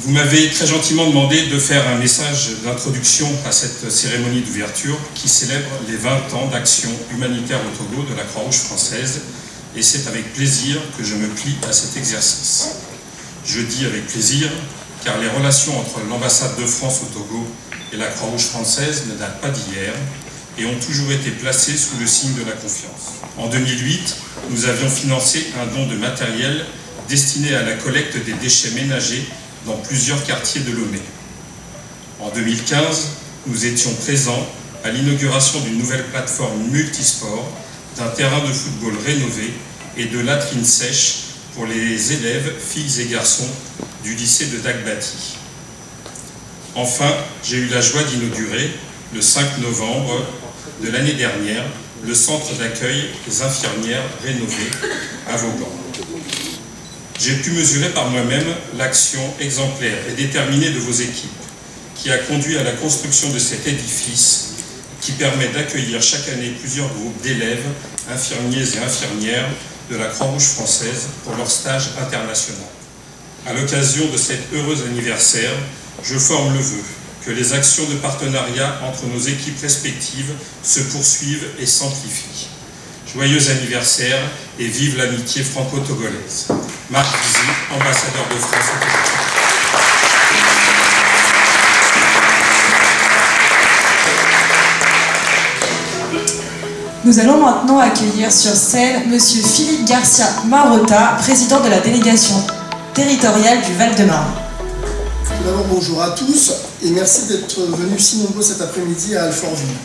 Vous m'avez très gentiment demandé de faire un message d'introduction à cette cérémonie d'ouverture qui célèbre les 20 ans d'action humanitaire au Togo de la Croix-Rouge française, et c'est avec plaisir que je me plie à cet exercice. Je dis avec plaisir car les relations entre l'ambassade de France au Togo et la Croix-Rouge française ne datent pas d'hier et ont toujours été placées sous le signe de la confiance. En 2008, nous avions financé un don de matériel destiné à la collecte des déchets ménagers dans plusieurs quartiers de Lomé. En 2015, nous étions présents à l'inauguration d'une nouvelle plateforme multisport, d'un terrain de football rénové et de latrines sèches pour les élèves, filles et garçons du lycée de Dagbati. Enfin, j'ai eu la joie d'inaugurer, le 5 novembre de l'année dernière, le centre d'accueil des infirmières rénové à Vaughan. J'ai pu mesurer par moi-même l'action exemplaire et déterminée de vos équipes, qui a conduit à la construction de cet édifice qui permet d'accueillir chaque année plusieurs groupes d'élèves, infirmiers et infirmières de la Croix-Rouge française pour leur stage international. À l'occasion de cet heureux anniversaire, je forme le vœu que les actions de partenariat entre nos équipes respectives se poursuivent et s'amplifient. Joyeux anniversaire et vive l'amitié franco-togolaise. Marc Vizy, ambassadeur de France au Togo. Nous allons maintenant accueillir sur scène Monsieur Philippe Garcia Marota, président de la délégation territoriale du Val-de-Marne. Tout d'abord, bonjour à tous et merci d'être venus si nombreux cet après-midi à Alfortville.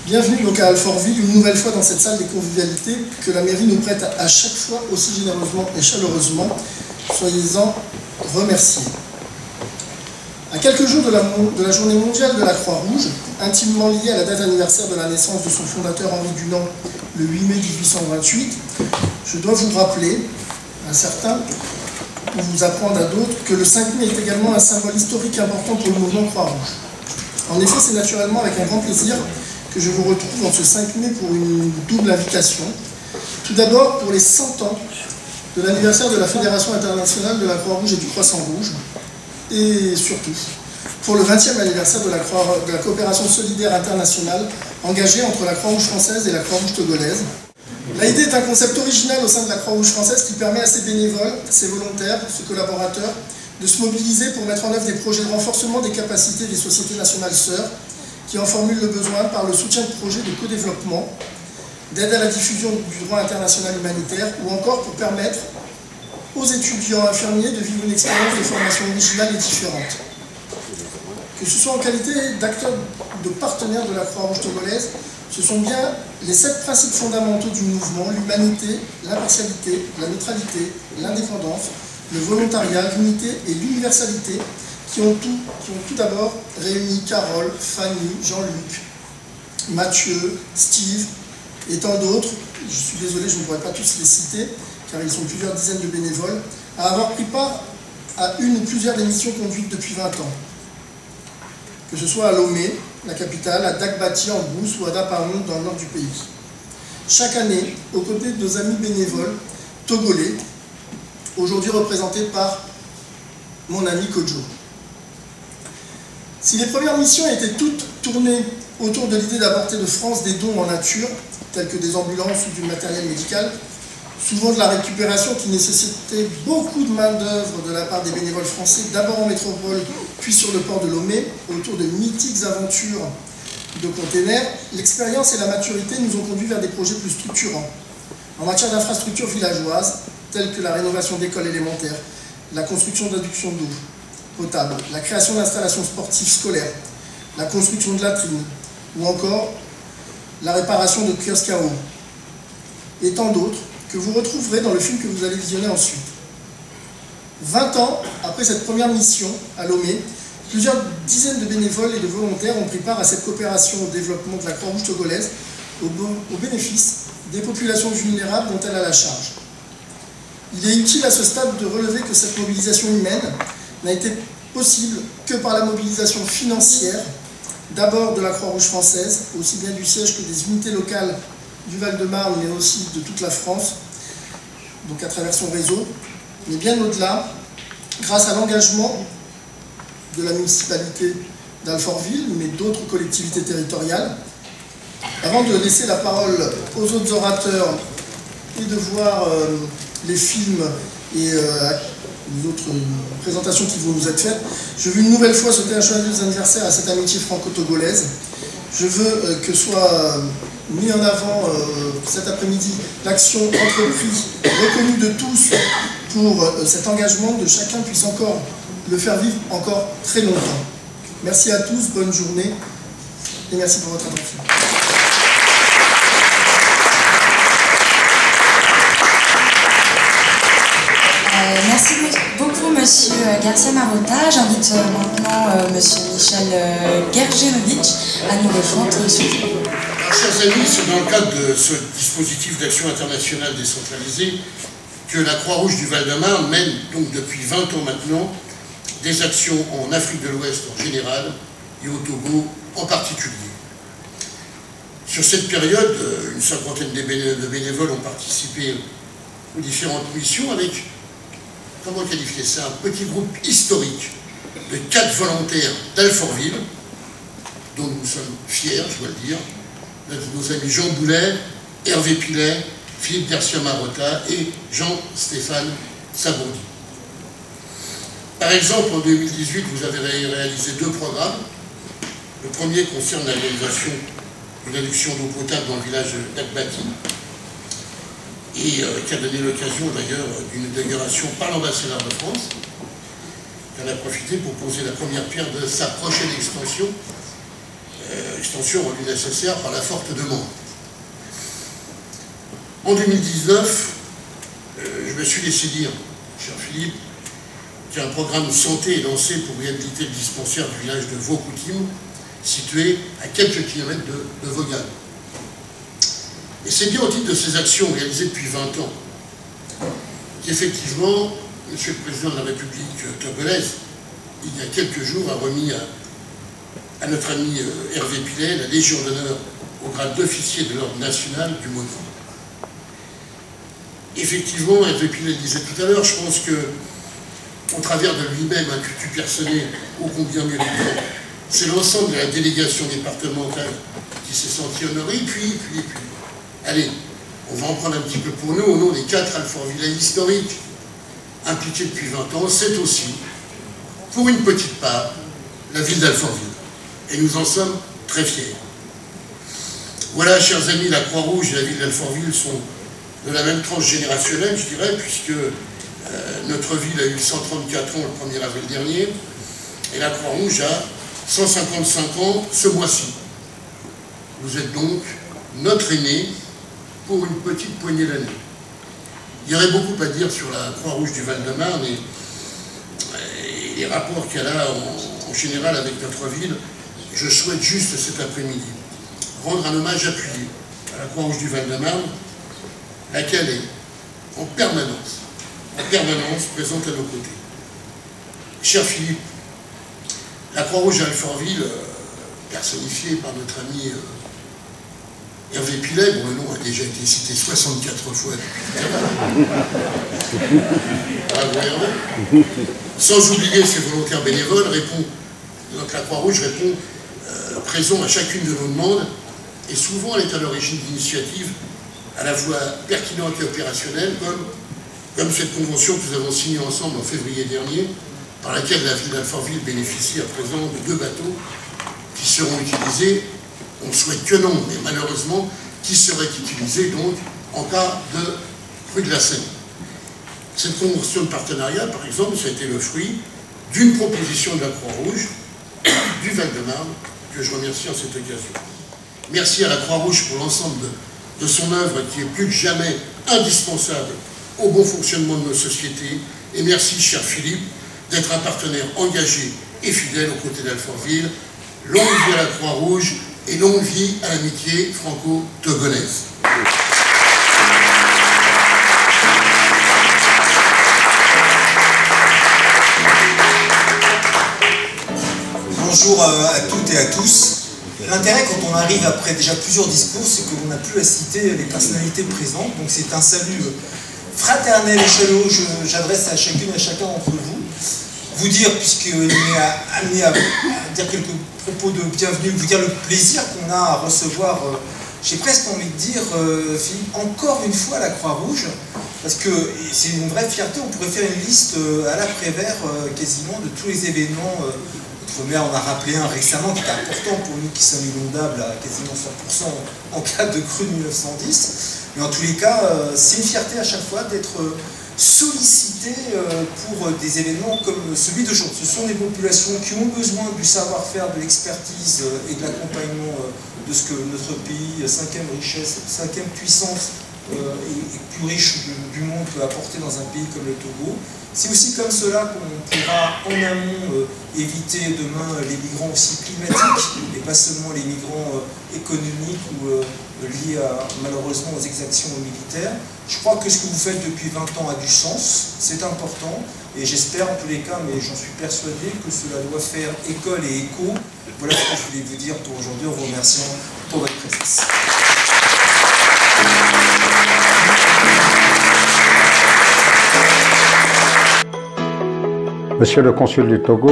Bienvenue donc à Alfortville, une nouvelle fois dans cette salle des convivialités que la mairie nous prête à chaque fois aussi généreusement et chaleureusement. Soyez-en remerciés. À quelques jours de la journée mondiale de la Croix-Rouge, intimement liée à la date anniversaire de la naissance de son fondateur Henri Dunant, le 8 mai 1828, je dois vous rappeler, à certains, ou vous apprendre à d'autres, que le 5 mai est également un symbole historique important pour le mouvement Croix-Rouge. En effet, c'est naturellement avec un grand plaisir que je vous retrouve en ce 5 mai pour une double invitation. Tout d'abord pour les 100 ans de l'anniversaire de la Fédération internationale de la Croix-Rouge et du Croissant-Rouge, et surtout pour le 20e anniversaire de la coopération solidaire internationale engagée entre la Croix-Rouge française et la Croix-Rouge togolaise. L'AID est un concept original au sein de la Croix-Rouge française qui permet à ses bénévoles, ses volontaires, ses collaborateurs de se mobiliser pour mettre en œuvre des projets de renforcement des capacités des sociétés nationales sœurs qui en formulent le besoin par le soutien de projets de co-développement, d'aide à la diffusion du droit international humanitaire ou encore pour permettre aux étudiants infirmiers de vivre une expérience de formation originale et différente. Que ce soit en qualité d'acteurs ou de partenaires de la Croix-Rouge togolaise, ce sont bien les 7 principes fondamentaux du mouvement, l'humanité, l'impartialité, la neutralité, l'indépendance, le volontariat, l'unité et l'universalité qui ont tout d'abord réuni Carole, Fanny, Jean-Luc, Mathieu, Steve et tant d'autres, je suis désolé, je ne pourrais pas tous les citer, car ils sont plusieurs dizaines de bénévoles, à avoir pris part à une ou plusieurs des missions conduites depuis 20 ans. Que ce soit à Lomé, la capitale, à Dagbati en Brousse ou à Dapaon dans le nord du pays. Chaque année, aux côtés de nos amis bénévoles togolais, aujourd'hui représentés par mon ami Kojo. Si les premières missions étaient toutes tournées autour de l'idée d'apporter de France des dons en nature, tels que des ambulances ou du matériel médical, souvent de la récupération qui nécessitait beaucoup de main-d'œuvre de la part des bénévoles français, d'abord en métropole, puis sur le port de Lomé, autour de mythiques aventures de containers, l'expérience et la maturité nous ont conduits vers des projets plus structurants. En matière d'infrastructures villageoises, telles que la rénovation d'écoles élémentaires, la construction d'adductions d'eau potable, la création d'installations sportives scolaires, la construction de latrines, ou encore la réparation de kiosques à eau, et tant d'autres, que vous retrouverez dans le film que vous allez visionner ensuite. 20 ans après cette première mission à Lomé, plusieurs dizaines de bénévoles et de volontaires ont pris part à cette coopération au développement de la Croix-Rouge togolaise au bénéfice des populations vulnérables dont elle a la charge. Il est utile à ce stade de relever que cette mobilisation humaine n'a été possible que par la mobilisation financière, d'abord de la Croix-Rouge française, aussi bien du siège que des unités locales du Val-de-Marne, mais aussi de toute la France, donc à travers son réseau, mais bien au-delà, grâce à l'engagement de la municipalité d'Alfortville, mais d'autres collectivités territoriales. Avant de laisser la parole aux autres orateurs et de voir les films et les autres présentations qui vont nous être faites, je veux une nouvelle fois souhaiter un joyeux anniversaire à cette amitié franco-togolaise. Je veux que soit mis en avant cet après-midi l'action entreprise, reconnue de tous pour cet engagement, de chacun puisse encore le faire vivre encore très longtemps. Merci à tous, bonne journée et merci pour votre attention. Merci beaucoup, Monsieur Garcia Marotta. J'invite maintenant Monsieur Michel Gergerovic à nous rejoindre sur le plateau. Chers amis, c'est dans le cadre de ce dispositif d'action internationale décentralisée que la Croix-Rouge du Val-de-Marne mène donc depuis 20 ans maintenant des actions en Afrique de l'Ouest en général et au Togo en particulier. Sur cette période, une cinquantaine de bénévoles ont participé aux différentes missions avec, comment qualifier ça, un petit groupe historique de 4 volontaires d'Alfortville, dont nous sommes fiers, je dois le dire, nos amis Jean Boulet, Hervé Pilet, Philippe Garcia Marotta et Jean-Stéphane Sabourdi. Par exemple, en 2018, vous avez réalisé 2 programmes. Le premier concerne la réalisation d'une adduction d'eau potable dans le village d'Akbati et qui a donné l'occasion d'ailleurs d'une inauguration par l'ambassadeur de France. Il en a profité pour poser la première pierre de sa prochaine extension rendue nécessaire par la forte demande. En 2019, je me suis laissé dire, cher Philippe, qu'un programme santé est lancé pour réhabiliter le dispensaire du village de Vaucoutim, situé à quelques kilomètres de Vaughan. Et c'est bien au titre de ces actions réalisées depuis 20 ans qu'effectivement, M. le Président de la République togolaise, il y a quelques jours, a remis à notre ami Hervé Pilet la Légion d'honneur au grade d'officier de l'ordre national du Mont. Effectivement, Hervé Pilet le disait tout à l'heure, je pense que, au travers de lui-même, un tutu personnel ô combien méritant, c'est l'ensemble de la délégation départementale qui s'est senti honoré, puis, allez, on va en prendre un petit peu pour nous, au nom des 4 Alfortvillais historiques impliqués depuis 20 ans, c'est aussi, pour une petite part, la ville d'Alfortville. Et nous en sommes très fiers. Voilà, chers amis, la Croix-Rouge et la ville d'Alfortville sont de la même tranche générationnelle, je dirais, puisque notre ville a eu 134 ans le 1er avril dernier, et la Croix-Rouge a 155 ans ce mois-ci. Vous êtes donc notre aîné pour une petite poignée d'années. Il y aurait beaucoup à dire sur la Croix-Rouge du Val-de-Marne et les rapports qu'elle a en général avec notre ville. Je souhaite juste cet après-midi rendre un hommage appuyé à la Croix-Rouge du Val-de-Marne, laquelle est en permanence présente à nos côtés. Cher Philippe, la Croix-Rouge à Alfortville, personnifiée par notre ami Hervé Pilet, dont le nom a déjà été cité 64 fois depuis bravo Hervé. Sans oublier ses volontaires bénévoles, donc la Croix-Rouge répond présent à chacune de nos demandes, et souvent elle est à l'origine d'initiatives à la fois pertinentes et opérationnelles, comme cette convention que nous avons signée ensemble en février dernier, par laquelle la ville d'Alfortville bénéficie à présent de 2 bateaux qui seront utilisés, on ne souhaite que non, mais malheureusement, qui seraient utilisés donc en cas de crue de la Seine. Cette convention de partenariat, par exemple, ça a été le fruit d'une proposition de la Croix-Rouge du Val-de-Marne, que je remercie en cette occasion. Merci à la Croix-Rouge pour l'ensemble de son œuvre qui est plus que jamais indispensable au bon fonctionnement de nos sociétés. Et merci, cher Philippe, d'être un partenaire engagé et fidèle aux côtés d'Alfortville. Longue vie à la Croix-Rouge et longue vie à l'amitié franco-togolaise. Bonjour à toutes et à tous. L'intérêt quand on arrive après déjà plusieurs discours, c'est que l'on n'a plus à citer les personnalités présentes. Donc c'est un salut fraternel et chaleureux que j'adresse à chacune et à chacun d'entre vous. vous dire, puisqu'il m'est amené à dire quelques propos de bienvenue, vous dire le plaisir qu'on a à recevoir, j'ai presque envie de dire, Philippe, encore une fois la Croix-Rouge, parce que c'est une vraie fierté, on pourrait faire une liste à l'après-vert quasiment de tous les événements. Notre maire en a rappelé un récemment qui est important pour nous qui sommes inondables à quasiment 100% en cas de crue de 1910. Mais en tous les cas, c'est une fierté à chaque fois d'être sollicité pour des événements comme celui d'aujourd'hui. Ce sont des populations qui ont besoin du savoir-faire, de l'expertise et de l'accompagnement de ce que notre pays, 5e richesse, 5e puissance et plus riche du monde peut apporter dans un pays comme le Togo. C'est aussi comme cela qu'on pourra en amont éviter demain les migrants aussi climatiques et pas seulement les migrants économiques ou liés malheureusement aux exactions militaires. Je crois que ce que vous faites depuis 20 ans a du sens, c'est important et j'espère en tous les cas, mais j'en suis persuadé que cela doit faire école et écho. Voilà ce que je voulais vous dire pour aujourd'hui en vous remerciant pour votre présence. Monsieur le consul du Togo,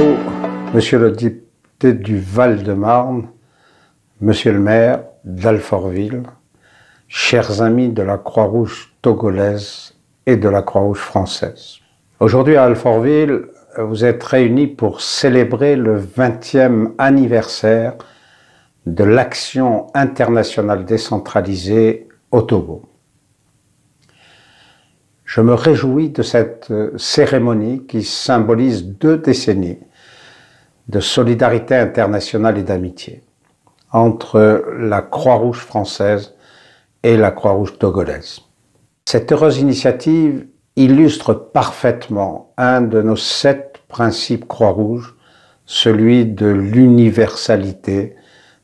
monsieur le député du Val-de-Marne, monsieur le maire d'Alfortville, chers amis de la Croix-Rouge togolaise et de la Croix-Rouge française. Aujourd'hui à Alfortville, vous êtes réunis pour célébrer le 20e anniversaire de l'action internationale décentralisée au Togo. Je me réjouis de cette cérémonie qui symbolise 2 décennies de solidarité internationale et d'amitié entre la Croix-Rouge française et la Croix-Rouge togolaise. Cette heureuse initiative illustre parfaitement un de nos 7 principes Croix-Rouge, celui de l'universalité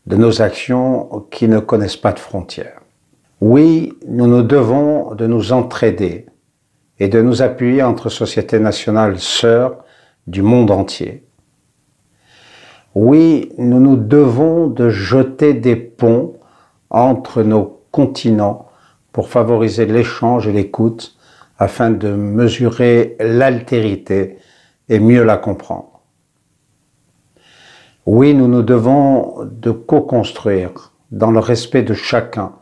de nos actions qui ne connaissent pas de frontières. Oui, nous nous devons de nous entraider et de nous appuyer entre sociétés nationales sœurs du monde entier. Oui, nous nous devons de jeter des ponts entre nos continents pour favoriser l'échange et l'écoute afin de mesurer l'altérité et mieux la comprendre. Oui, nous nous devons de co-construire dans le respect de chacun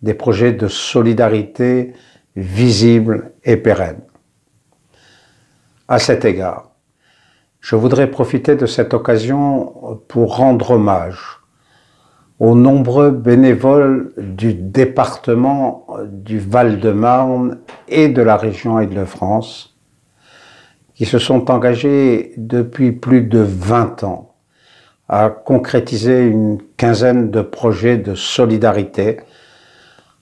des projets de solidarité visibles et pérennes. À cet égard, je voudrais profiter de cette occasion pour rendre hommage aux nombreux bénévoles du département du Val-de-Marne et de la région Île-de-France qui se sont engagés depuis plus de 20 ans à concrétiser une quinzaine de projets de solidarité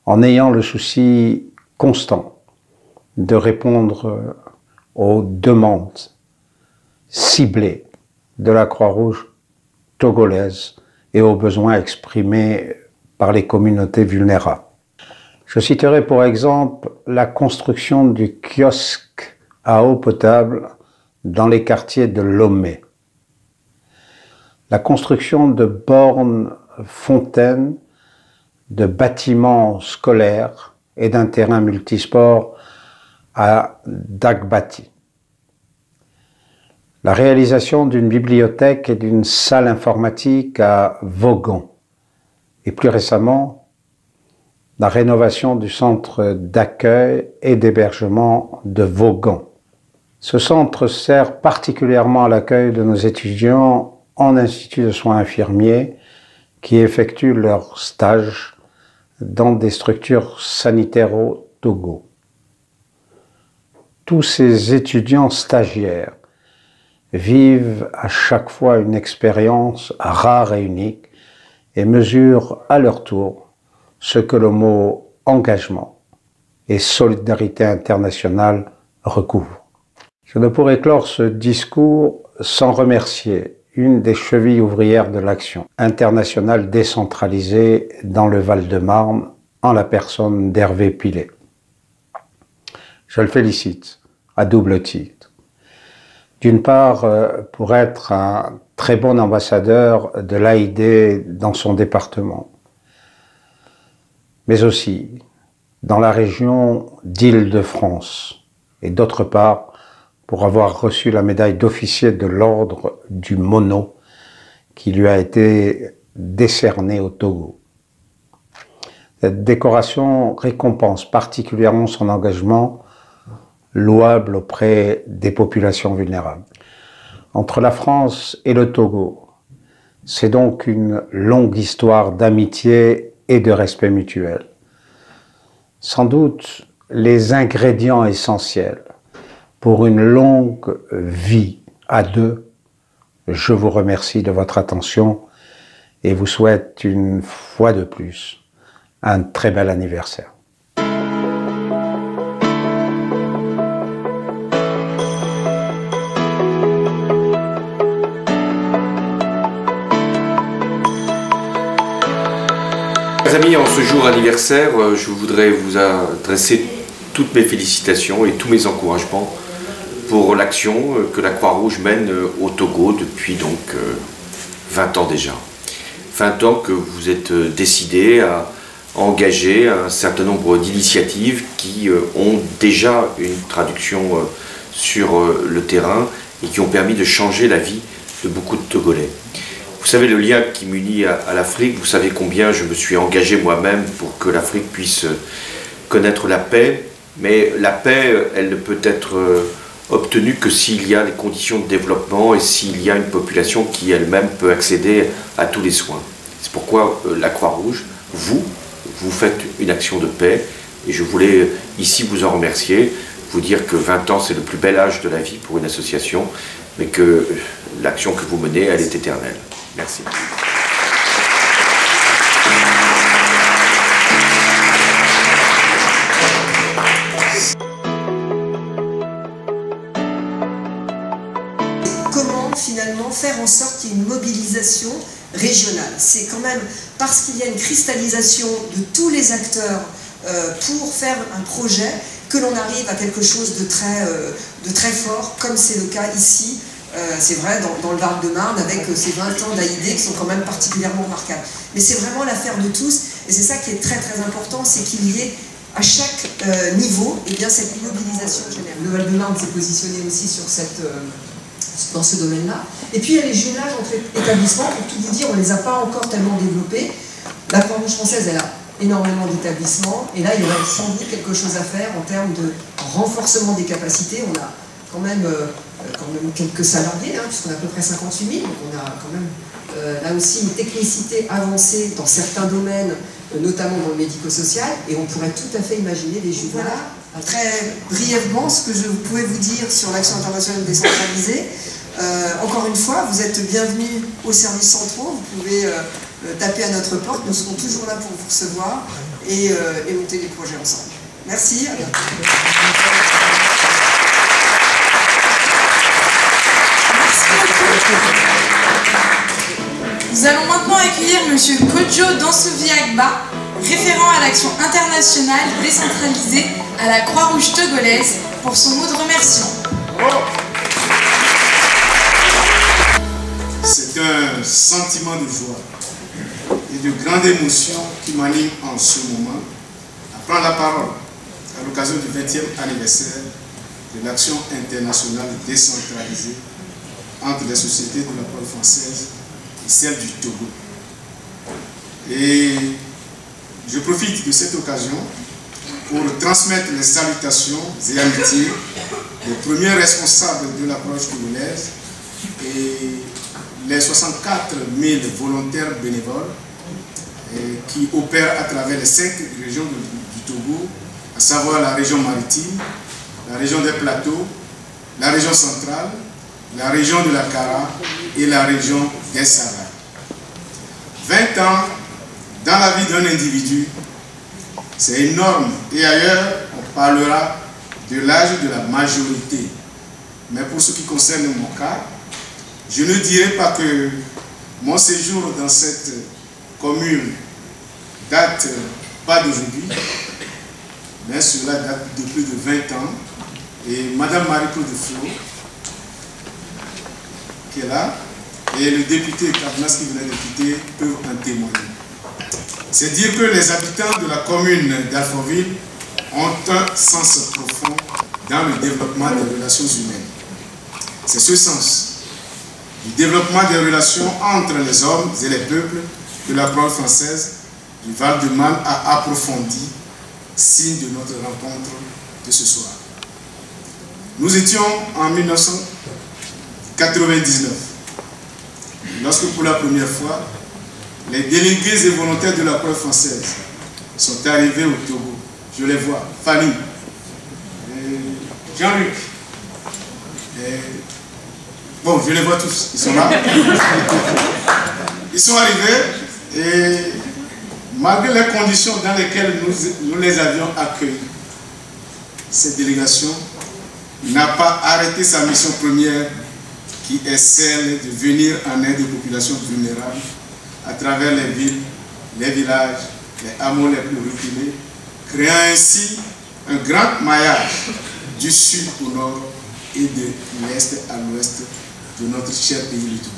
en ayant le souci constant de répondre aux demandes ciblées de la Croix-Rouge togolaise et aux besoins exprimés par les communautés vulnérables. Je citerai pour exemple la construction du kiosque à eau potable dans les quartiers de Lomé, la construction de bornes fontaines, de bâtiments scolaires et d'un terrain multisport à Dagbati, la réalisation d'une bibliothèque et d'une salle informatique à Vaughan, et plus récemment, la rénovation du centre d'accueil et d'hébergement de Vaughan. Ce centre sert particulièrement à l'accueil de nos étudiants en institut de soins infirmiers qui effectuent leur stage dans des structures sanitaires au Togo. Tous ces étudiants stagiaires vivent à chaque fois une expérience rare et unique et mesurent à leur tour ce que le mot engagement et solidarité internationale recouvre. Je ne pourrais clore ce discours sans remercier une des chevilles ouvrières de l'action internationale décentralisée dans le Val-de-Marne en la personne d'Hervé Pilet. Je le félicite à double titre. D'une part, pour être un très bon ambassadeur de l'AID dans son département, mais aussi dans la région d'Île-de-France, et d'autre part, pour avoir reçu la médaille d'officier de l'ordre du Mono qui lui a été décernée au Togo. Cette décoration récompense particulièrement son engagement louable auprès des populations vulnérables. Entre la France et le Togo, c'est donc une longue histoire d'amitié et de respect mutuel. Sans doute les ingrédients essentiels pour une longue vie à deux. Je vous remercie de votre attention et vous souhaite une fois de plus un très bel anniversaire. Mes amis, en ce jour anniversaire, je voudrais vous adresser toutes mes félicitations et tous mes encouragements pour l'action que la Croix-Rouge mène au Togo depuis donc 20 ans déjà. 20 ans que vous êtes décidés à engager un certain nombre d'initiatives qui ont déjà une traduction sur le terrain et qui ont permis de changer la vie de beaucoup de Togolais. Vous savez, le lien qui m'unit à l'Afrique, vous savez combien je me suis engagé moi-même pour que l'Afrique puisse connaître la paix, mais la paix, elle ne peut être obtenue que s'il y a les conditions de développement et s'il y a une population qui elle-même peut accéder à tous les soins. C'est pourquoi la Croix-Rouge, vous faites une action de paix et je voulais ici vous en remercier, vous dire que 20 ans c'est le plus bel âge de la vie pour une association, mais que l'action que vous menez, elle est éternelle. Merci. Comment finalement faire en sorte qu'il y ait une mobilisation régionale. C'est quand même parce qu'il y a une cristallisation de tous les acteurs pour faire un projet que l'on arrive à quelque chose de très fort, comme c'est le cas ici. C'est vrai dans le Val-de-Marne avec ces 20 ans d'AID qui sont quand même particulièrement remarquables. Mais c'est vraiment l'affaire de tous et c'est ça qui est très important, c'est qu'il y ait à chaque niveau cette mobilisation générale. Le Val-de-Marne s'est positionné aussi sur dans ce domaine-là. Et puis il y a les jumelages entre établissements, pour tout vous dire, on ne les a pas encore tellement développés. La Croix-Rouge française, elle a énormément d'établissements et là il y aurait sans doute quelque chose à faire en termes de renforcement des capacités. On a quand même quelques salariés, puisqu'on a à peu près 58 000, donc on a quand même là aussi une technicité avancée dans certains domaines, notamment dans le médico-social, et on pourrait tout à fait imaginer des jumelages. Voilà, très brièvement, ce que je pouvais vous dire sur l'action internationale décentralisée. Encore une fois, vous êtes bienvenus aux services centraux, vous pouvez taper à notre porte, nous serons toujours là pour vous recevoir et monter les projets ensemble. Merci, à bientôt. Nous allons maintenant accueillir M. Kodjo Dansovi-Agba, référent à l'action internationale décentralisée à la Croix-Rouge togolaise, pour son mot de remerciement. C'est un sentiment de joie et de grande émotion qui m'anime en ce moment à prendre la parole à l'occasion du 20e anniversaire de l'action internationale décentralisée entre les sociétés de la Croix française et celles du Togo. Et je profite de cette occasion pour transmettre les salutations et amitiés des premiers responsables de l'approche togolaise et les 64 000 volontaires bénévoles qui opèrent à travers les 5 régions du Togo, à savoir la région maritime, la région des plateaux, la région centrale, la région de la Kara et la région des Sahara. 20 ans dans la vie d'un individu, c'est énorme. Et ailleurs, on parlera de l'âge de la majorité. Mais pour ce qui concerne mon cas, je ne dirais pas que mon séjour dans cette commune date pas d'aujourd'hui, mais cela date de plus de 20 ans. Et Madame Marie-Claude Flo, qui est là, et le député Carnas qui venait de quitter peuvent en témoigner. C'est dire que les habitants de la commune d'Alfortville ont un sens profond dans le développement des relations humaines. C'est ce sens du développement des relations entre les hommes et les peuples que la Croix-Rouge française du Val-de-Marne a approfondi, signe de notre rencontre de ce soir. Nous étions en 1999, lorsque pour la première fois, les délégués et volontaires de la Croix française sont arrivés au Togo. Je les vois, Fanny, Jean-Luc, bon, je les vois tous, ils sont là. Ils sont arrivés et malgré les conditions dans lesquelles nous les avions accueillis, cette délégation n'a pas arrêté sa mission première qui est celle de venir en aide aux populations vulnérables à travers les villes, les villages, les hameaux les plus reculés, créant ainsi un grand maillage du sud au nord et de l'est à l'ouest de notre cher pays du Togo.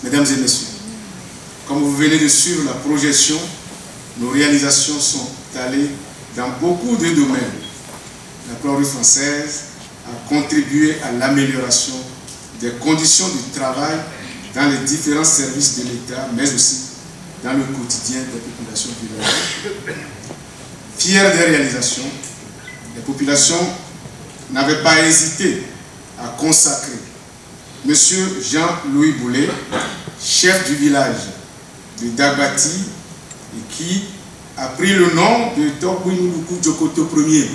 Mesdames et messieurs, comme vous venez de suivre la projection, nos réalisations sont allées dans beaucoup de domaines. La Croix-Rouge française a contribué à l'amélioration des conditions du travail dans les différents services de l'État, mais aussi dans le quotidien des populations villageoises. Fiers des réalisations, les populations n'avaient pas hésité à consacrer M. Jean-Louis Boulet, chef du village de Dagbati, et qui a pris le nom de Tokbouinouloukou Djokoto Ier.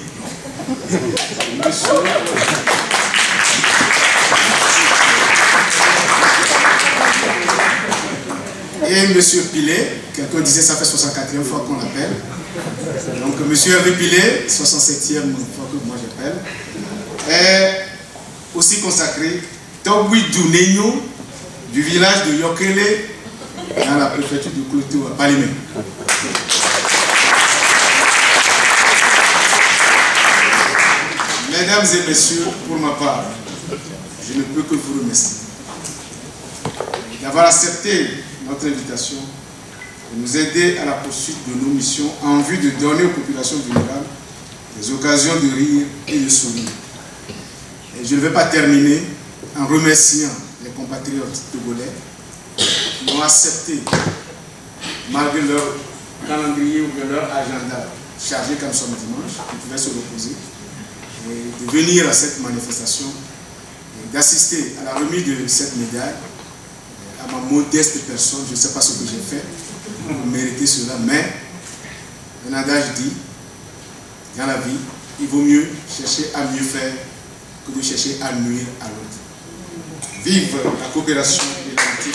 Et M. Pilet, quelqu'un disait ça fait 64e fois qu'on l'appelle. Donc M. Hervé Pilet, 67e fois que moi j'appelle, est aussi consacré Togui Djounenyo du village de Yokele dans la préfecture de Cloto à Palimé. Mesdames et messieurs, pour ma part, je ne peux que vous remercier d'avoir accepté notre invitation et nous aider à la poursuite de nos missions en vue de donner aux populations vulnérables des occasions de rire et de sourire. Et je ne vais pas terminer en remerciant les compatriotes togolais qui ont accepté, malgré leur calendrier ou leur agenda chargé comme ce dimanche, qui pouvaient se reposer, et de venir à cette manifestation, d'assister à la remise de cette médaille, à ma modeste personne. Je ne sais pas ce que j'ai fait pour mériter cela, mais un adage dit, dans la vie, il vaut mieux chercher à mieux faire que de chercher à nuire à l'autre. Vive la coopération et l'amitié.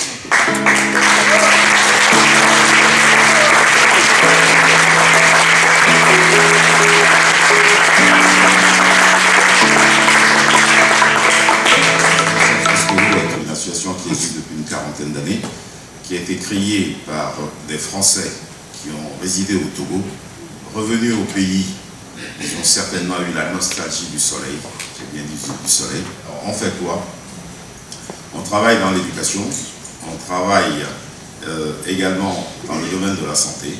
Une association qui existe depuis une quarantaine d'années, qui a été créée par des Français qui ont résidé au Togo, revenus au pays. Ils ont certainement eu la nostalgie du soleil, j'ai bien dit du soleil. Alors, on fait quoi? On travaille dans l'éducation, on travaille également dans le domaine de la santé.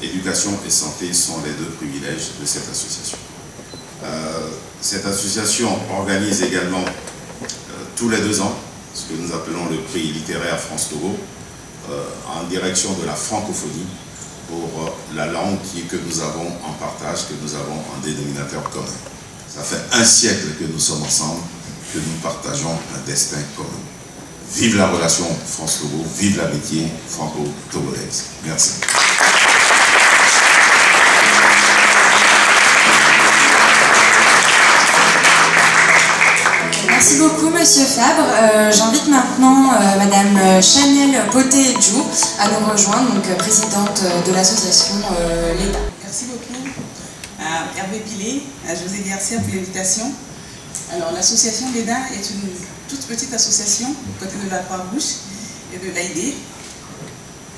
Éducation et santé sont les deux privilèges de cette association. Cette association organise également tous les 2 ans ce que nous appelons le prix littéraire France-Togo en direction de la francophonie, pour la langue que nous avons en partage, que nous avons en dénominateur commun. Ça fait 1 siècle que nous sommes ensemble, que nous partageons un destin commun. Vive la relation France-Togo, vive l'amitié franco-togolaise. Merci. Merci beaucoup, Monsieur Fabre. J'invite maintenant Madame Chanel Poté-Djou à nous rejoindre, donc présidente de l'association l'EDA. Merci beaucoup à Hervé Pilet, à José Garcia pour l'invitation. Alors, l'association l'EDA est une toute petite association aux côtés de la Croix-Rouge et de l'AID.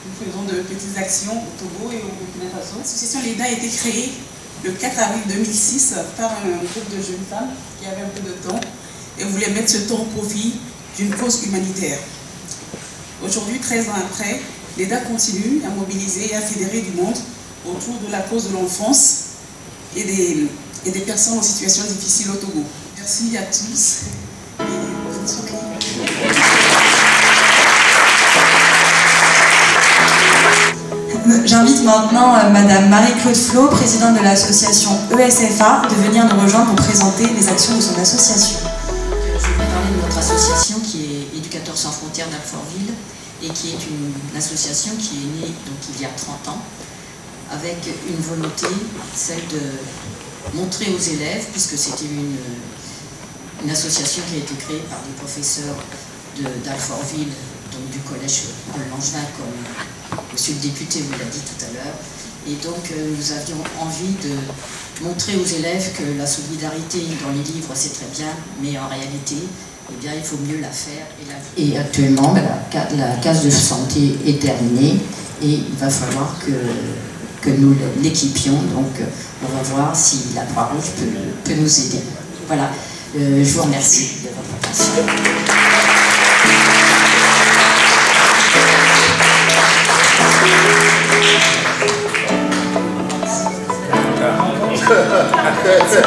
Nous faisons de petites actions au Togo et au Burkina Faso. L'association l'EDA a été créée le 4 avril 2006 par un groupe de jeunes femmes qui avaient un peu de temps et voulait mettre ce temps au profit d'une cause humanitaire. Aujourd'hui, 13 ans après, l'EDA continue à mobiliser et à fédérer du monde autour de la cause de l'enfance et des personnes en situation difficile au Togo. Merci à tous et J'invite maintenant Madame Marie-Claude Flo, présidente de l'association ESFA, de venir nous rejoindre pour présenter les actions de son association. Je vais parler de notre association qui est Éducateurs sans frontières d'Alfortville et qui est une association qui est née donc, il y a 30 ans avec une volonté, celle de montrer aux élèves, puisque c'était une association qui a été créée par des professeurs d'Alfortville, donc du collège de Langevin, comme Monsieur le député vous l'a dit tout à l'heure. Et donc nous avions envie de montrer aux élèves que la solidarité dans les livres c'est très bien, mais en réalité, eh bien, il faut mieux la faire. Et actuellement, la case de santé est terminée et il va falloir que nous l'équipions. Donc on va voir si la Croix-Rouge peut nous aider. Voilà, je vous remercie de votre attention. C'est